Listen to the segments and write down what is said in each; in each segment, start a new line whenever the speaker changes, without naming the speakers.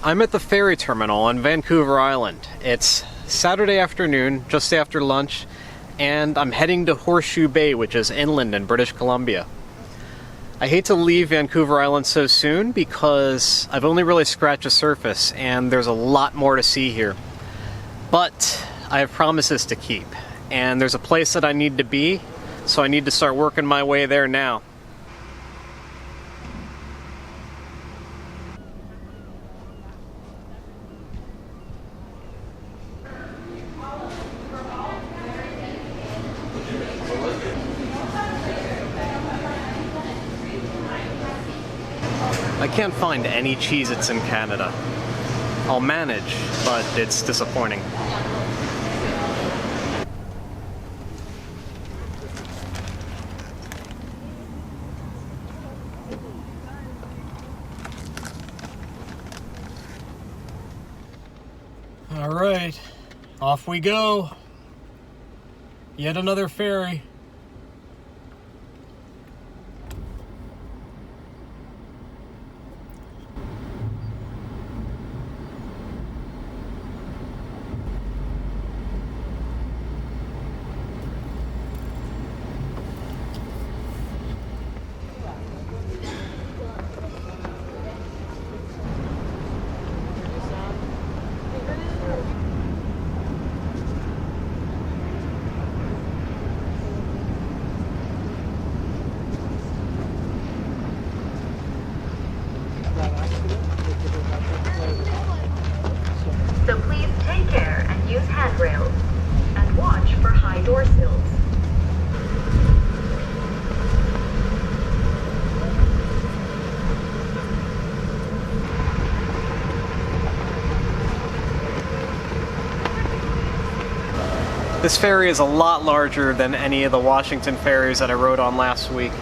I'm at the ferry terminal on Vancouver Island. It's Saturday afternoon, just after lunch, and I'm heading to Horseshoe Bay, which is inland in British Columbia. I hate to leave Vancouver Island so soon because I've only really scratched the surface and there's a lot more to see here. But I have promises to keep, and there's a place that I need to be, so I need to start working my way there now. I can't find any Cheez-Its in Canada. I'll manage, but it's disappointing. All right, off we go. Yet another ferry.
So please take care and use handrails, and watch for high door sills.
This ferry is a lot larger than any of the Washington ferries that I rode on last week.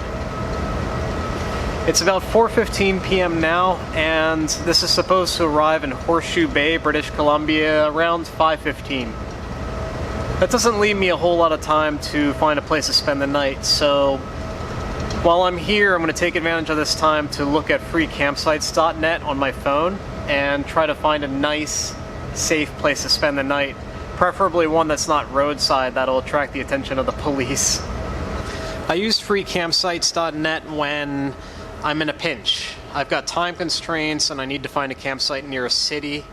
It's about 4:15 p.m. now, and this is supposed to arrive in Horseshoe Bay, British Columbia, around 5:15. That doesn't leave me a whole lot of time to find a place to spend the night, so while I'm here, I'm going to take advantage of this time to look at freecampsites.net on my phone and try to find a nice, safe place to spend the night. Preferably one that's not roadside, that'll attract the attention of the police. I use freecampsites.net when I'm in a pinch. I've got time constraints and I need to find a campsite near a city.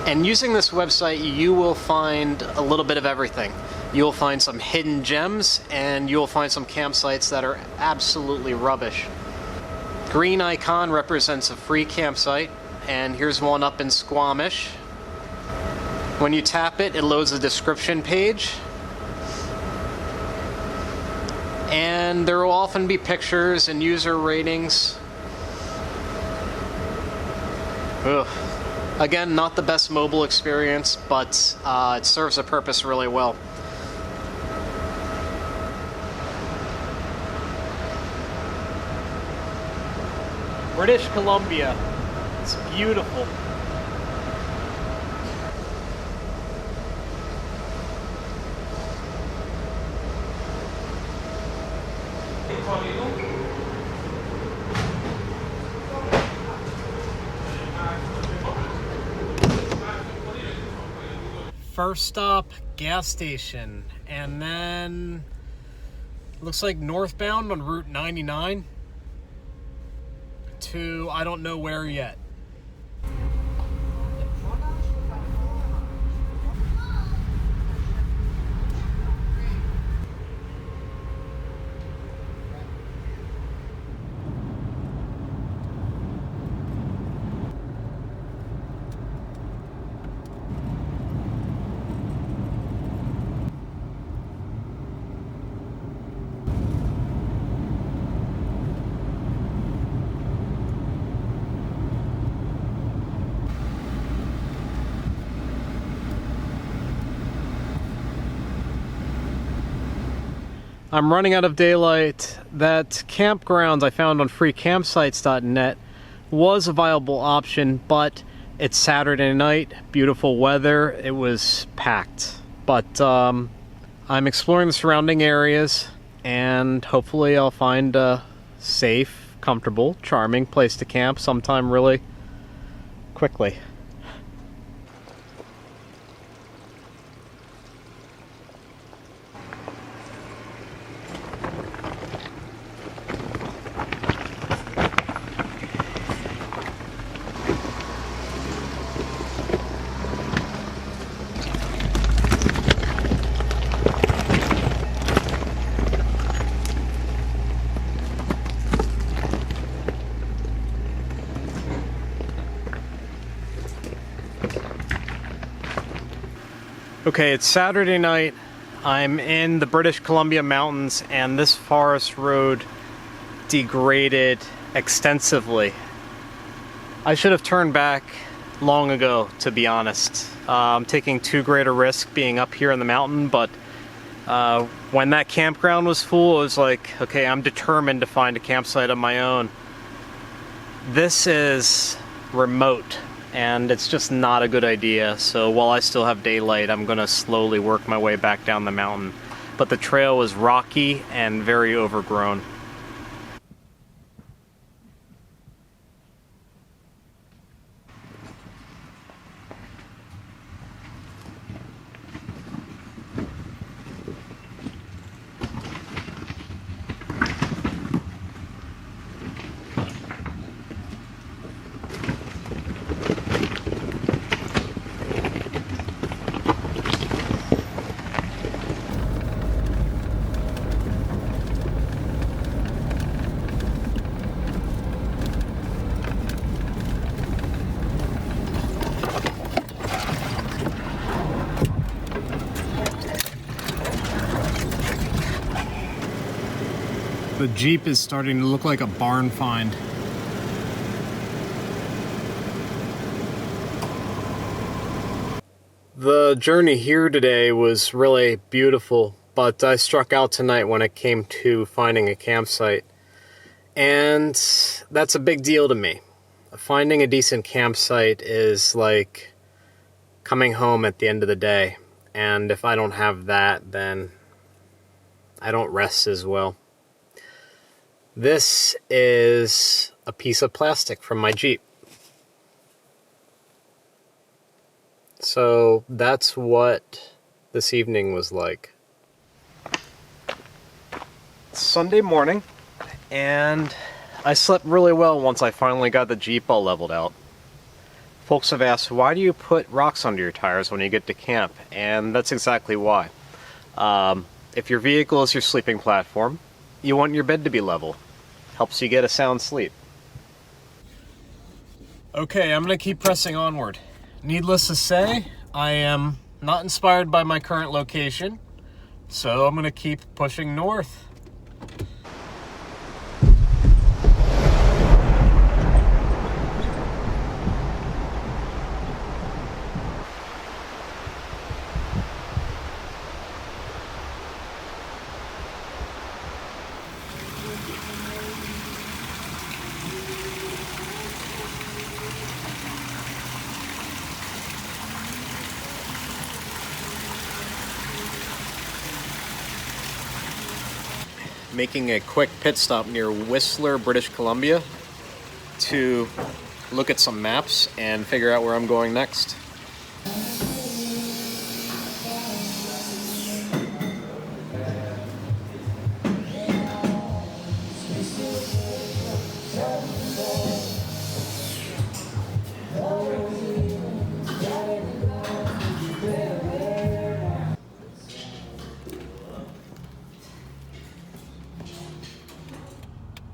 And using this website, you will find a little bit of everything. You'll find some hidden gems and you'll find some campsites that are absolutely rubbish. Green icon represents a free campsite, and here's one up in Squamish. When you tap it, it loads a description page. And there will often be pictures and user ratings. Ugh. Again, not the best mobile experience, but it serves a purpose really well. British Columbia. It's beautiful. First stop, gas station, and then looks like northbound on Route 99 to I don't know where yet. I'm running out of daylight. That campground I found on freecampsites.net was a viable option, but it's Saturday night, beautiful weather, it was packed. But I'm exploring the surrounding areas, and hopefully I'll find a safe, comfortable, charming place to camp sometime really quickly. Okay, it's Saturday night. I'm in the British Columbia mountains, and this forest road degraded extensively. I should have turned back long ago, to be honest. I'm taking too great a risk being up here in the mountain, but when that campground was full, it was like, okay, I'm determined to find a campsite of my own. This is remote, and it's just not a good idea. So while I still have daylight, I'm gonna slowly work my way back down the mountain. But the trail was rocky and very overgrown. The Jeep is starting to look like a barn find. The journey here today was really beautiful, but I struck out tonight when it came to finding a campsite. And that's a big deal to me. Finding a decent campsite is like coming home at the end of the day. And if I don't have that, then I don't rest as well. This is a piece of plastic from my Jeep. So that's what this evening was like. It's Sunday morning, and I slept really well once I finally got the Jeep all leveled out. Folks have asked, why do you put rocks under your tires when you get to camp? And that's exactly why. If your vehicle is your sleeping platform, you want your bed to be level. Helps you get a sound sleep. Okay, I'm gonna keep pressing onward. Needless to say, I am not inspired by my current location, so I'm gonna keep pushing north. Making a quick pit stop near Whistler, British Columbia to look at some maps and figure out where I'm going next.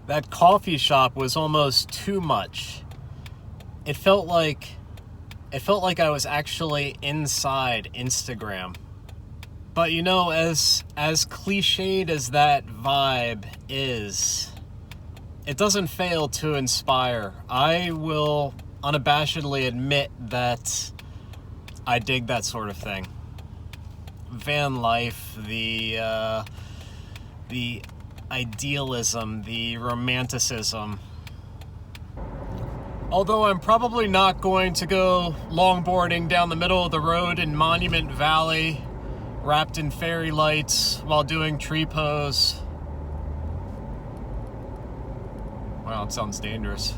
That coffee shop was almost too much. It felt like I was actually inside Instagram. But you know, as cliched as that vibe is, it doesn't fail to inspire. I will unabashedly admit that I dig that sort of thing. Van life, the idealism, the romanticism. Although I'm probably not going to go longboarding down the middle of the road in Monument Valley, wrapped in fairy lights while doing tree pose. Wow, it sounds dangerous.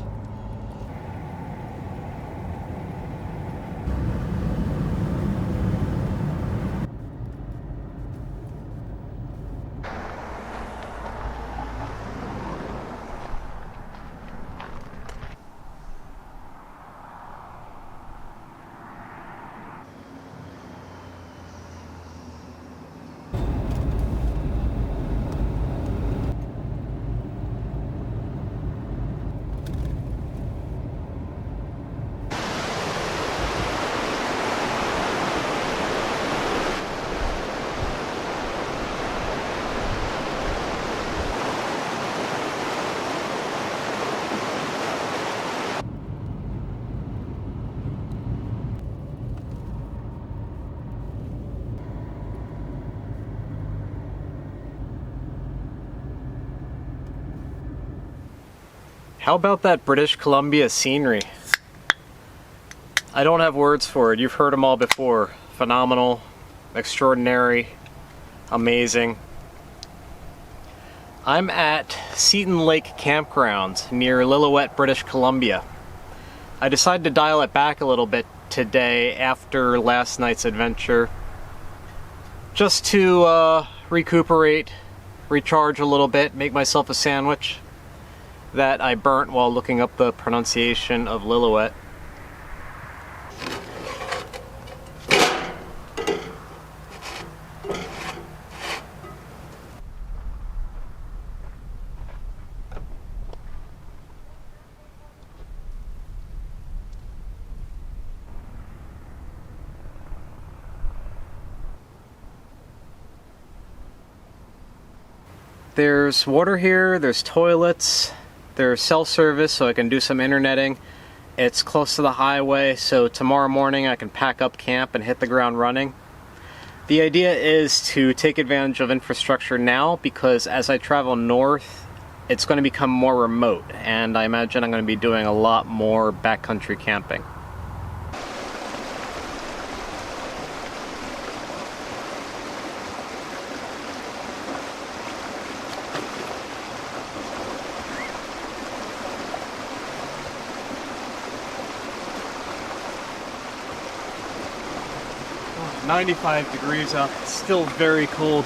How about that British Columbia scenery? I don't have words for it. You've heard them all before. Phenomenal, extraordinary, amazing. I'm at Seton Lake Campground near Lillooet, British Columbia. I decided to dial it back a little bit today after last night's adventure, just to recuperate, recharge a little bit, make myself a sandwich that I burnt while looking up the pronunciation of Lillooet. There's water here, there's toilets, there's cell service so I can do some interneting. It's close to the highway, so tomorrow morning I can pack up camp and hit the ground running. The idea is to take advantage of infrastructure now because as I travel north, it's going to become more remote, and I imagine I'm going to be doing a lot more backcountry camping. Oh, 95 degrees out, it's still very cold.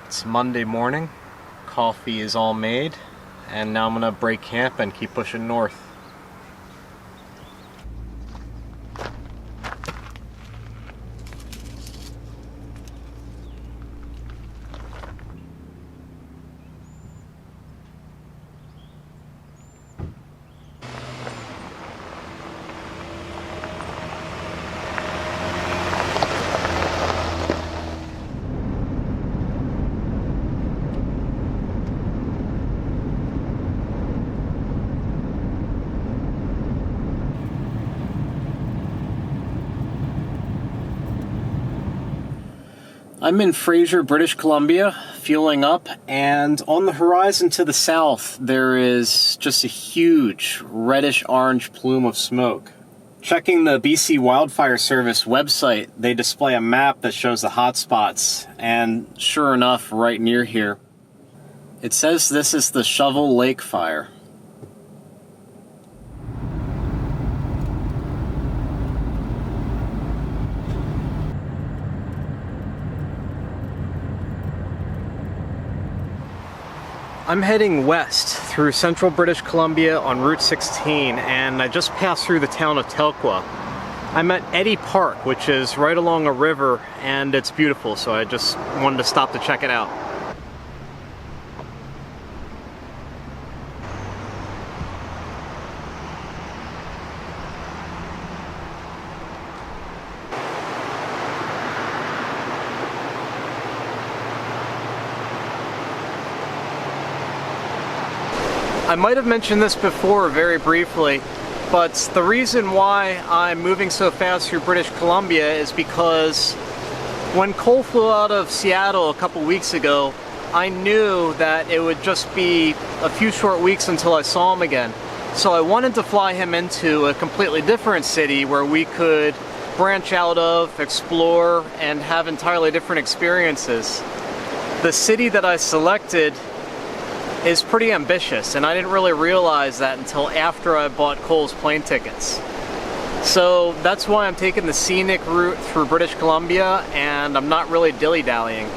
It's Monday morning, coffee is all made, and now I'm gonna break camp and keep pushing north. I'm in Fraser, British Columbia, fueling up, and on the horizon to the south there is just a huge reddish-orange plume of smoke. Checking the BC Wildfire Service website, they display a map that shows the hotspots, and sure enough, right near here, it says this is the Shovel Lake Fire. I'm heading west through central British Columbia on Route 16, and I just passed through the town of Telkwa. I'm at Eddy Park, which is right along a river, and it's beautiful, so I just wanted to stop to check it out. I might have mentioned this before very briefly, but the reason why I'm moving so fast through British Columbia is because when Cole flew out of Seattle a couple weeks ago, I knew that it would just be a few short weeks until I saw him again. So I wanted to fly him into a completely different city where we could branch out of, explore, and have entirely different experiences. The city that I selected is pretty ambitious, and I didn't really realize that until after I bought Cole's plane tickets. So that's why I'm taking the scenic route through British Columbia, and I'm not really dilly-dallying.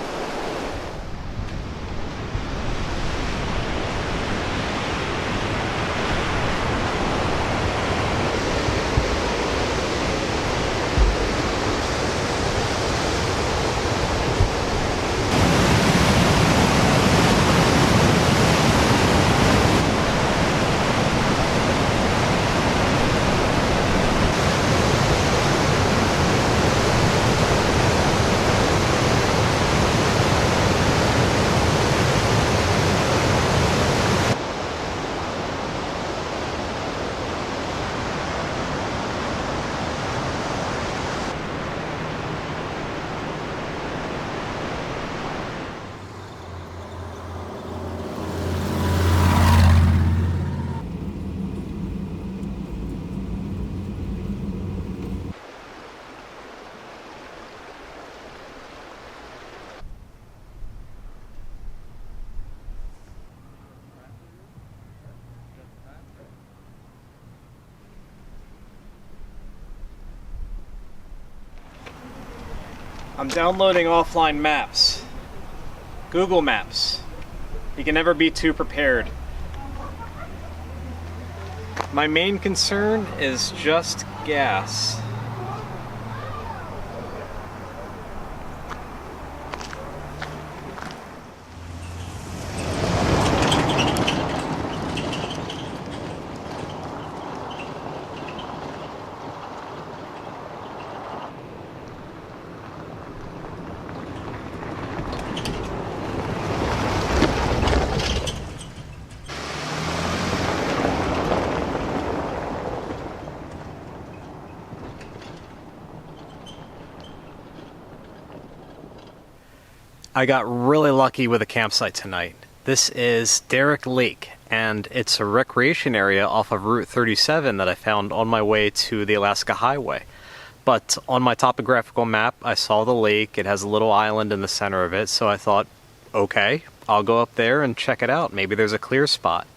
I'm downloading offline maps. Google Maps. You can never be too prepared. My main concern is just gas. I got really lucky with a campsite tonight. This is Derrick Lake, and it's a recreation area off of Route 37 that I found on my way to the Alaska Highway. But on my topographical map, I saw the lake. It has a little island in the center of it, so I thought, okay, I'll go up there and check it out. Maybe there's a clear spot.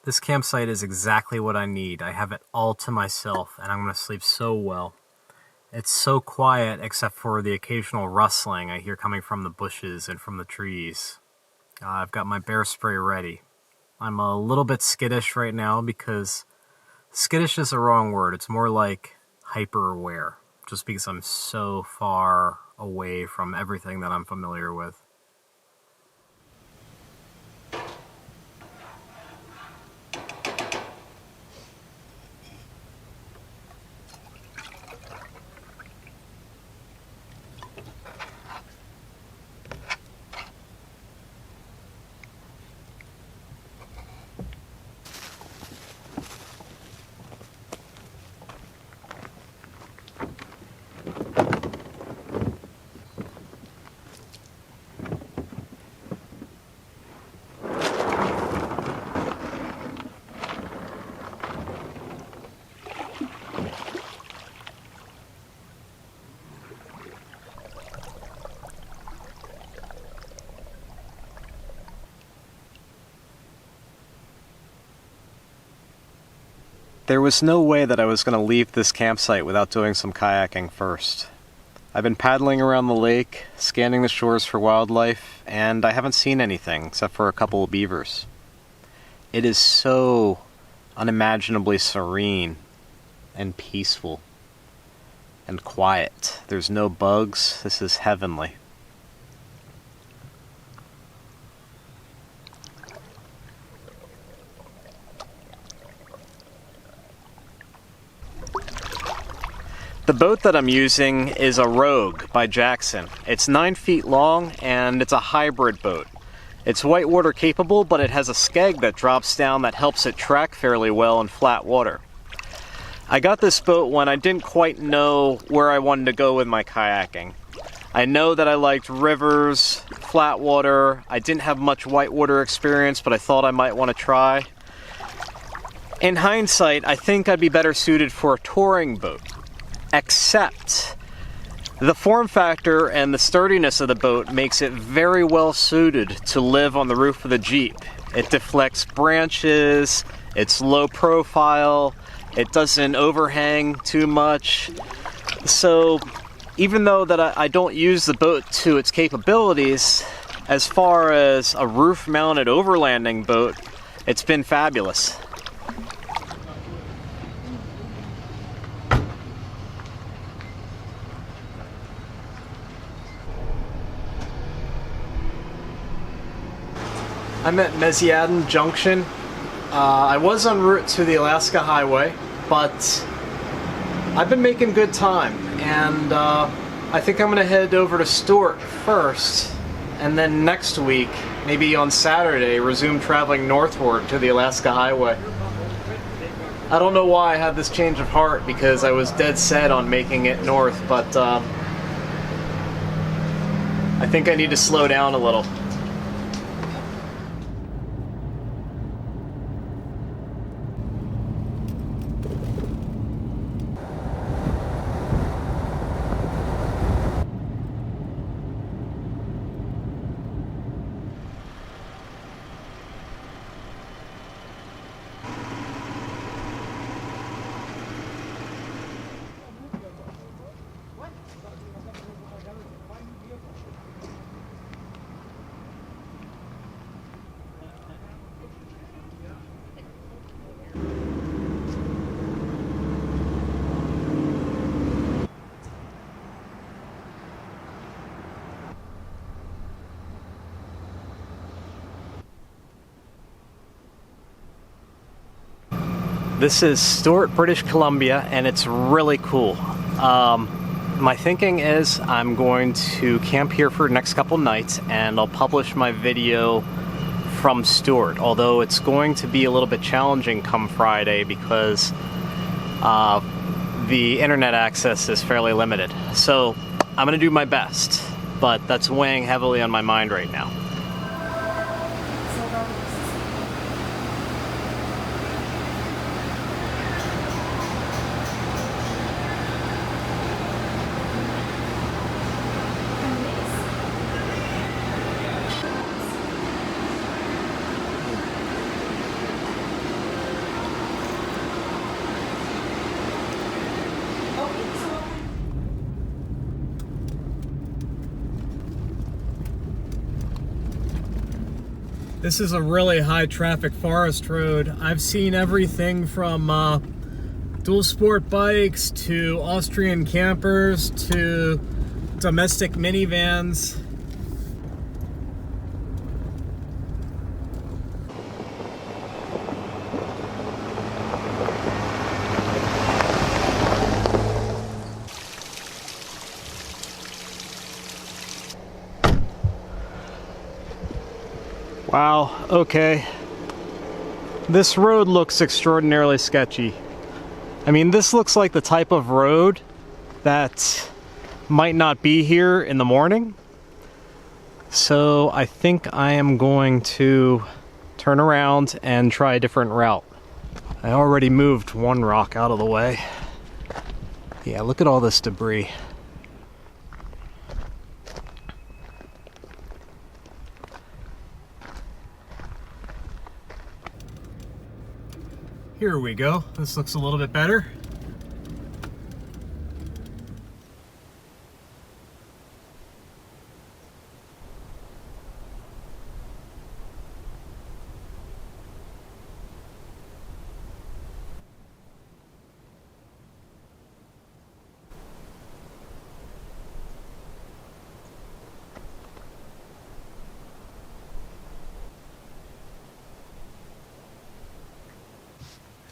This campsite is exactly what I need. I have it all to myself, and I'm going to sleep so well. It's so quiet except for the occasional rustling I hear coming from the bushes and from the trees. I've got my bear spray ready. I'm a little bit skittish right now because skittish is the wrong word. It's more like hyper aware, just because I'm so far away from everything that I'm familiar with. There was no way that I was going to leave this campsite without doing some kayaking first. I've been paddling around the lake, scanning the shores for wildlife, and I haven't seen anything except for a couple of beavers. It is so unimaginably serene and peaceful and quiet. There's no bugs. This is heavenly. The boat that I'm using is a Rogue by Jackson. It's 9 feet long and it's a hybrid boat. It's whitewater capable, but it has a skeg that drops down that helps it track fairly well in flat water. I got this boat when I didn't quite know where I wanted to go with my kayaking. I know that I liked rivers, flat water. I didn't have much whitewater experience, but I thought I might want to try. In hindsight, I think I'd be better suited for a touring boat. Except the form factor and the sturdiness of the boat makes it very well suited to live on the roof of the Jeep. It deflects branches, it's low profile, it doesn't overhang too much. So even though that I don't use the boat to its capabilities, as far as a roof-mounted overlanding boat, it's been fabulous. I'm at Mesiadin Junction. I was en route to the Alaska Highway, but I've been making good time, and I think I'm going to head over to Stewart first, and then next week, maybe on Saturday, resume traveling northward to the Alaska Highway. I don't know why I had this change of heart, because I was dead set on making it north, but I think I need to slow down a little. This is Stewart, British Columbia, and it's really cool. My thinking is I'm going to camp here for the next couple nights, and I'll publish my video from Stewart, although it's going to be a little bit challenging come Friday because the internet access is fairly limited. So I'm going to do my best, but that's weighing heavily on my mind right now. This is a really high traffic forest road. I've seen everything from dual sport bikes to Austrian campers to domestic minivans. Wow, okay. This road looks extraordinarily sketchy. I mean, this looks like the type of road that might not be here in the morning. So I think I am going to turn around and try a different route. I already moved one rock out of the way. Yeah, look at all this debris. Here we go. This looks a little bit better.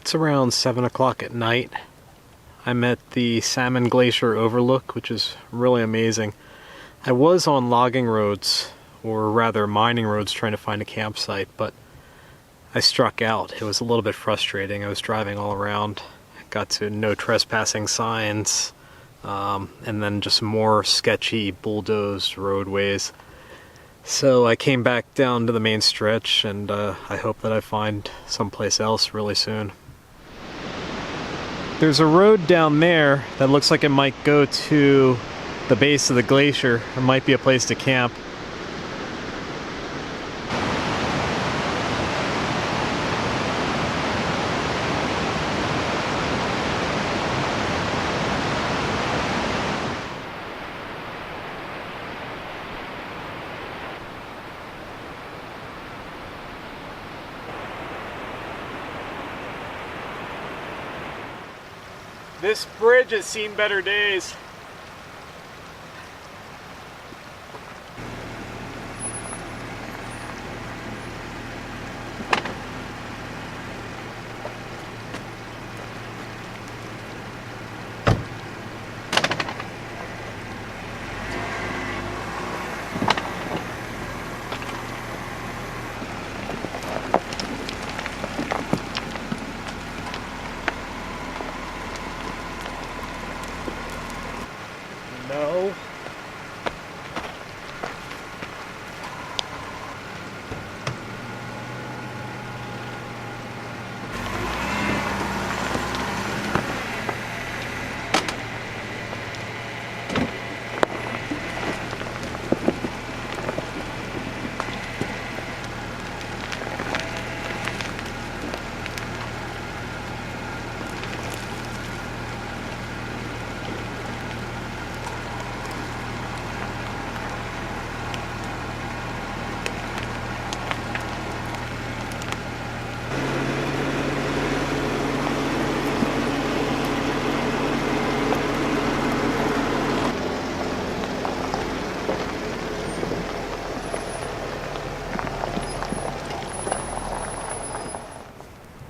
It's around 7 o'clock at night. I'm at the Salmon Glacier overlook, which is really amazing. I was on logging roads, or rather mining roads, trying to find a campsite, but I struck out. It was a little bit frustrating. I was driving all around, got to no trespassing signs, and then just more sketchy bulldozed roadways. So I came back down to the main stretch, and I hope that I find someplace else really soon. There's a road down there that looks like it might go to the base of the glacier. It might be a place to camp. This bridge has seen better days.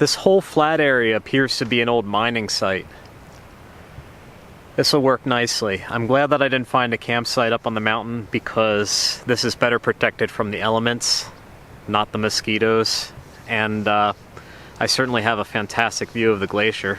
This whole flat area appears to be an old mining site. This will work nicely. I'm glad that I didn't find a campsite up on the mountain because this is better protected from the elements, not the mosquitoes, and I certainly have a fantastic view of the glacier.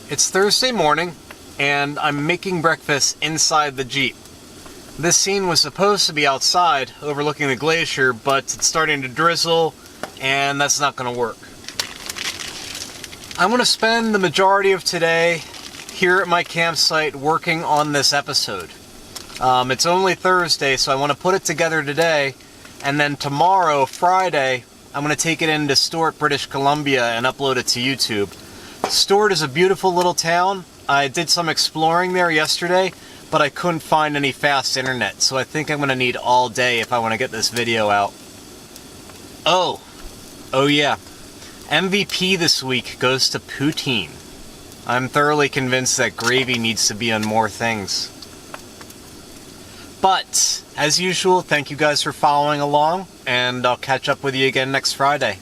It's Thursday morning, and I'm making breakfast inside the Jeep. This scene was supposed to be outside, overlooking the glacier, but it's starting to drizzle, and that's not going to work. I'm going to spend the majority of today here at my campsite working on this episode. It's only Thursday, so I want to put it together today, and then tomorrow, Friday, I'm going to take it into Stewart, British Columbia, and upload it to YouTube. Stewart is a beautiful little town. I did some exploring there yesterday, but I couldn't find any fast internet, so I think I'm going to need all day if I want to get this video out. Oh yeah. MVP this week goes to poutine. I'm thoroughly convinced that gravy needs to be on more things. But, as usual, thank you guys for following along, and I'll catch up with you again next Friday.